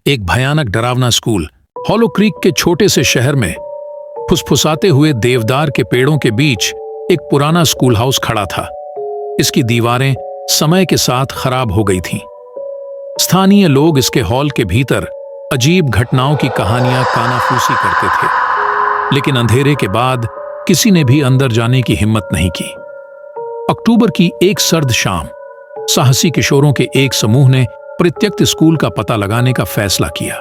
एक भयानक डरावना स्कूल हॉलो क्रीक के छोटे से शहर में फुसफुसाते हुए देवदार के पेड़ों के बीच एक पुराना स्कूल हाउस खड़ा था। इसकी दीवारें समय के साथ खराब हो गई थीं। स्थानीय लोग इसके हॉल के भीतर अजीब घटनाओं की कहानियां कानाफूसी करते थे, लेकिन अंधेरे के बाद किसी ने भी अंदर जाने की हिम्मत नहीं की। अक्टूबर की एक सर्द शाम साहसी किशोरों के एक समूह ने परित्यक्त स्कूल का पता लगाने का फैसला किया।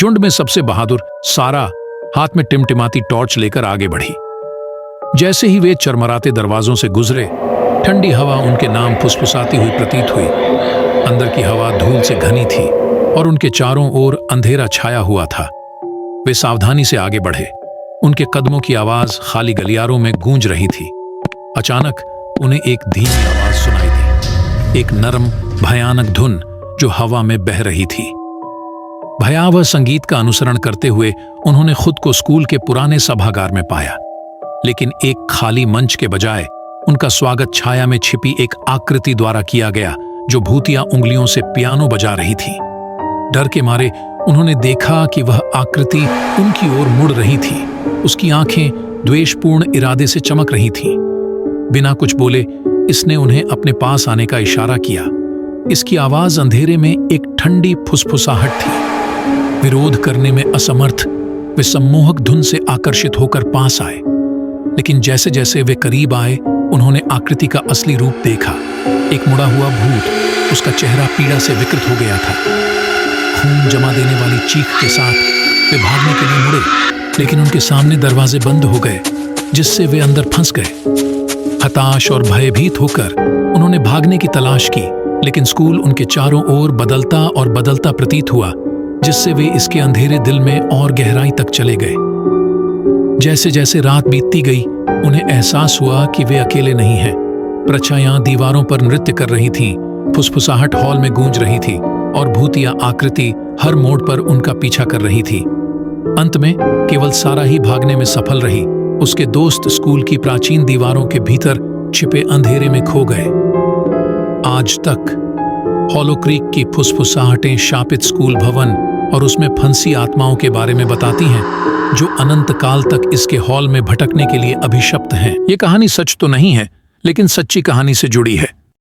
झुंड में सबसे बहादुर सारा हाथ में टिमटिमाती टॉर्च लेकर आगे बढ़ी। जैसे ही वे चरमराते दरवाजों से गुजरे, ठंडी हवा उनके नाम फुसफुसाती हुई प्रतीत हुई। अंदर की हवा धूल से घनी थी और उनके चारों ओर अंधेरा छाया हुआ था। वे सावधानी से आगे बढ़े। उनके कदमों की आवाज खाली गलियारों में गूंज रही थी। अचानक उन्हें एक धीमी आवाज सुनाई दी, एक नरम भयानक धुन जो हवा में बह रही थी। भयावह संगीत का अनुसरण करते हुए उन्होंने खुद को स्कूल के पुराने सभागार में पाया, लेकिन एक खाली मंच के बजाय उनका स्वागत छाया में छिपी एक आकृति द्वारा किया गया जो भूतिया उंगलियों से पियानो बजा रही थी। डर के मारे उन्होंने देखा कि वह आकृति उनकी ओर मुड़ रही थी। उसकी आंखें द्वेषपूर्ण इरादे से चमक रही थीं। बिना कुछ बोले इसने उन्हें अपने पास आने का इशारा किया। इसकी आवाज अंधेरे में एक ठंडी फुसफुसाहट थी। विरोध करने में असमर्थ वे सम्मोहक धुन से आकर्षित होकर पास आए, लेकिन जैसे जैसे वे करीब आए उन्होंने आकृति का असली रूप देखा। एक मुड़ा हुआ भूत, उसका चेहरा पीड़ा से विकृत हो गया था। खून जमा देने वाली चीख के साथ वे भागने के लिए मुड़े, लेकिन उनके सामने दरवाजे बंद हो गए, जिससे वे अंदर फंस गए। हताश और भयभीत होकर उन्होंने भागने की तलाश की, लेकिन स्कूल उनके चारों ओर बदलता और बदलता प्रतीत हुआ, जिससे वे इसके अंधेरे दिल में और गहराई तक चले गए। जैसे जैसे रात बीतती गई उन्हें एहसास हुआ कि वे अकेले नहीं हैं। परछाइयां दीवारों पर नृत्य कर रही थीं, फुसफुसाहट हॉल में गूंज रही थी और भूतिया आकृति हर मोड़ पर उनका पीछा कर रही थी। अंत में केवल सारा ही भागने में सफल रही। उसके दोस्त स्कूल की प्राचीन दीवारों के भीतर छिपे अंधेरे में खो गए। आज तक हॉलो क्रीक की फुसफुसाहटें शापित स्कूल भवन और उसमें फंसी आत्माओं के बारे में बताती हैं, जो अनंत काल तक इसके हॉल में भटकने के लिए अभिशप्त हैं। ये कहानी सच तो नहीं है, लेकिन सच्ची कहानी से जुड़ी है।